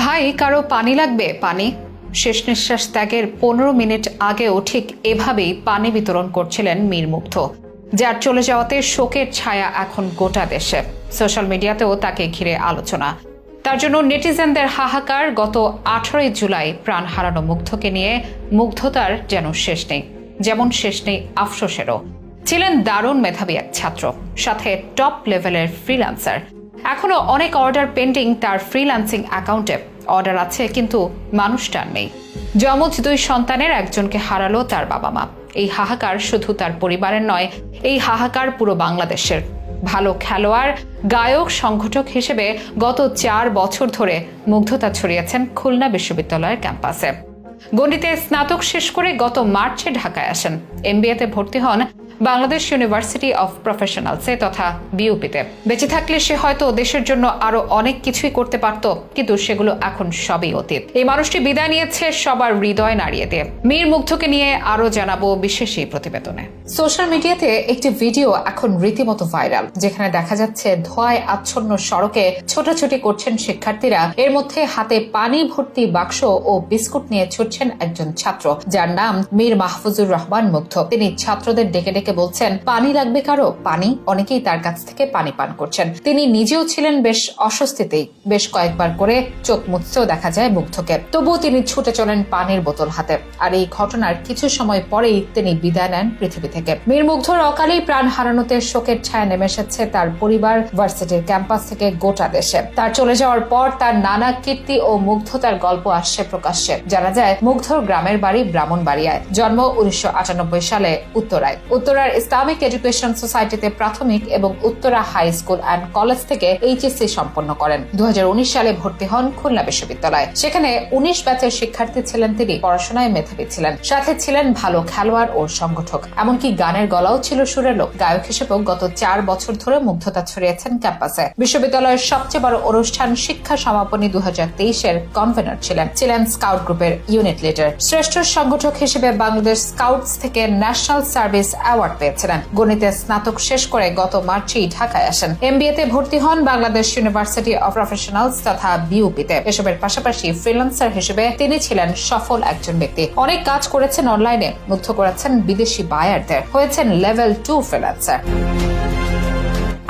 ভাই কারো পানি লাগবে? পানি। শেষ নিঃশ্বাস ত্যাগের 15 মিনিট আগেও ঠিক এভাবেই পানি বিতরণ করছিলেন মীর মুগ্ধ, যার চলে যাওয়াতে শোকের ছায়া এখন গোটা দেশে। সোশ্যাল মিডিয়াতেও তাকে ঘিরে আলোচনা। তার জন্য নেটিজেনদের হাহাকার। গত 18 জুলাই প্রাণ হারানো মুগ্ধকে নিয়ে মুগ্ধতার যেন শেষ নেই, যেমন শেষ নেই আফসোসেরও। ছিলেন দারুণ মেধাবী এক ছাত্র, সাথে টপ লেভেলের ফ্রিল্যান্সার। এখনো অনেক অর্ডার পেন্ডিং তার ফ্রিল্যান্সিং অ্যাকাউন্টে। অর্ডার আছে কিন্তু মানুষটার নেই। যমজ 2 সন্তানের একজনকে হারালো তার বাবা মা। এই হাহাকার শুধু তার পরিবারের নয়, এই হাহাকার পুরো বাংলাদেশের। ভালো খেলোয়াড়, গায়ক, সংগঠক হিসেবে গত 4 বছর ধরে মুগ্ধতা ছড়িয়েছেন খুলনা বিশ্ববিদ্যালয়ের ক্যাম্পাসে। গণিতে স্নাতক শেষ করে গত মার্চে ঢাকায় আসেন। এমবিএতে ভর্তি হন বাংলাদেশ ইউনিভার্সিটি অফ প্রফেশনালসে তথা বিউপিতে। বেঁচে থাকলে সে হয়তো দেশের জন্য আরো অনেক কিছুই করতে পারত, কিন্তু সেগুলো এখন সবই অতীত। এই মানুষটি বিদায় নিয়েছে সবার হৃদয় নাড়িয়ে দিয়ে। মীর মুগ্ধকে নিয়ে আরো জানাবো বিশেষ এই প্রতিবেদনে। সোশ্যাল মিডিয়াতে একটি ভিডিও এখন রীতিমতো ভাইরাল, যেখানে দেখা যাচ্ছে ধোঁয়ায় আচ্ছন্ন সড়কে ছোটাছুটি করছেন শিক্ষার্থীরা। এর মধ্যে হাতে পানি ভর্তি বাক্স ও বিস্কুট নিয়ে ছুটছেন একজন ছাত্র, যার নাম মীর মাহফুজুর রহমান মুগ্ধ। তিনি ছাত্রদের ডেকে ডেকে বলছেন, পানি লাগবে কারো? পানি। অনেকেই তার কাছ থেকে পানি পান করছেন। তিনি নিজেও ছিলেন বেশ অস্বস্তিতেই। বেশ কয়েকবার করে চোখ মুছতেও দেখা যায় মুগ্ধকে। তবুও তিনি ছুটে চলেন পানির বোতল হাতে। আর এই ঘটনার কিছু সময় পরেই তিনি বিদায় নেন পৃথিবী থেকে। মীর মুগ্ধর অকালেই প্রাণ হারানোতে শোকের ছায়া নেমে এসেছে তার পরিবার, ভার্সিটির ক্যাম্পাস থেকে গোটা দেশে। তার চলে যাওয়ার পর তার নানা কীর্তি ও মুগ্ধতার গল্প আসছে প্রকাশ্যে। জানা যায় মুগ্ধর গ্রামের বাড়ি ব্রাহ্মণবাড়িয়ায়। জন্ম 1998 সালে উত্তরায়। উত্তরার ইসলামিক এডুকেশন সোসাইটিতে প্রাথমিক এবং Uttara high school and college থেকে এইচএসসি সম্পন্ন করেন। 2019 সালে ভর্তি হন খুলনা বিশ্ববিদ্যালয়ে। সেখানে 19 ব্যাচের শিক্ষার্থী ছিলেন তিনি। পড়াশোনায় মেধাবী ছিলেন, সাথে ছিলেন ভালো খেলোয়াড় ও সংগঠক। এমনকি গানের গলাও ছিল সুরেলো। গায়ক হিসেবেও গত 4 বছর ধরে মুগ্ধতা ছড়িয়েছেন ক্যাম্পাসে। বিশ্ববিদ্যালয়ের সবচেয়ে বড় অনুষ্ঠান শিক্ষা সমাপনী 2023-এর কনভেনার ছিলেন স্কাউট গ্রুপের ইউনিট লিডার। শ্রেষ্ঠ সংগঠক হিসেবে বাংলাদেশ স্কাউটস থেকে ন্যাশনাল সার্ভিস অ্যাওয়ার্ড পেয়েছিলেন। গণিতে স্নাতক শেষ করে গত মার্চেই ঢাকায় আসেন। এমবিএতে ভর্তি হন বাংলাদেশ ইউনিভার্সিটি অফ প্রফেশনালস তথা বিউপিতে। এসবের পাশাপাশি ফ্রিল্যান্সার হিসেবে তিনি ছিলেন সফল একজন ব্যক্তি। অনেক কাজ করেছেন অনলাইনে, মুগ্ধ করেছেন বিদেশি বায়ারদের, হয়েছেন লেভেল 2 ফ্রিল্যান্সার।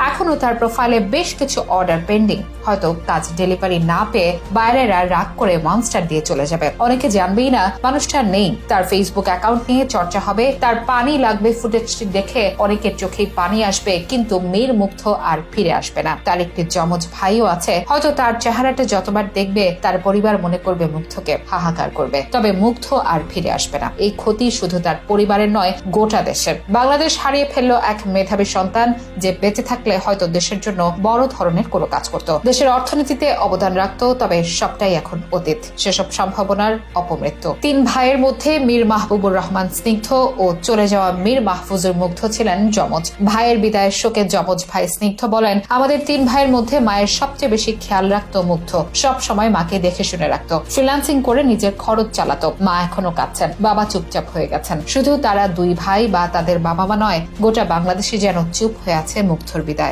এখনো তার প্রোফাইলে বেশ কিছু অর্ডার পেন্ডিং। হয়তো কাজ ডেলিভারি না পেয়ে বাইরেরা রাগ করে মনস্টার দিয়ে চলে যাবে। অনেকে জানবেই না মানুষটা নেই। তার ফেসবুক অ্যাকাউন্ট নিয়ে চর্চা হবে। তার পানি লাগবে ফুটেজটি দেখে অনেকের চোখেই পানি আসবে, কিন্তু মীর মুগ্ধ আর ফিরে আসবে না। তার একটি যমজ ভাইও আছে। হয়তো তার চেহারাটা যতবার দেখবে তার পরিবার মনে করবে মুগ্ধকে, হাহাকার করবে। তবে মুগ্ধ আর ফিরে আসবে না। এই ক্ষতি শুধু তার পরিবারের নয়, গোটা দেশের। বাংলাদেশ হারিয়ে ফেললো এক মেধাবী সন্তান, যে বেঁচে থাকলে হয়তো দেশের জন্য বড় ধরনের কোনো কাজ করত, দেশের অর্থনীতিতে অবদান রাখত। তবে সবটাই এখন অতীত। সেসব সম্ভাবনার অপমৃত্যু। 3 ভাইয়ের মধ্যে মীর মাহবুবুর রহমান স্নিগ্ধ ও চলে যাওয়া মীর মাহফুজুর মুগ্ধ ছিলেন যমজ। ভাইয়ের বিদায়ের শোকে যমজ ভাই স্নিগ্ধ বলেন, আমাদের 3 ভাইয়ের মধ্যে মায়ের সবচেয়ে বেশি খেয়াল রাখত মুগ্ধ। সব সময় মাকে দেখে শুনে রাখত। ফ্রিল্যান্সিং করে নিজের খরচ চালাতো। মা এখনো কাঁদছেন, বাবা চুপচাপ হয়ে গেছেন। শুধু তারা 2 ভাই বা তাদের বাবা মা নয়, গোটা বাংলাদেশে যেন চুপ হয়ে আছে মুগ্ধর বিদায়।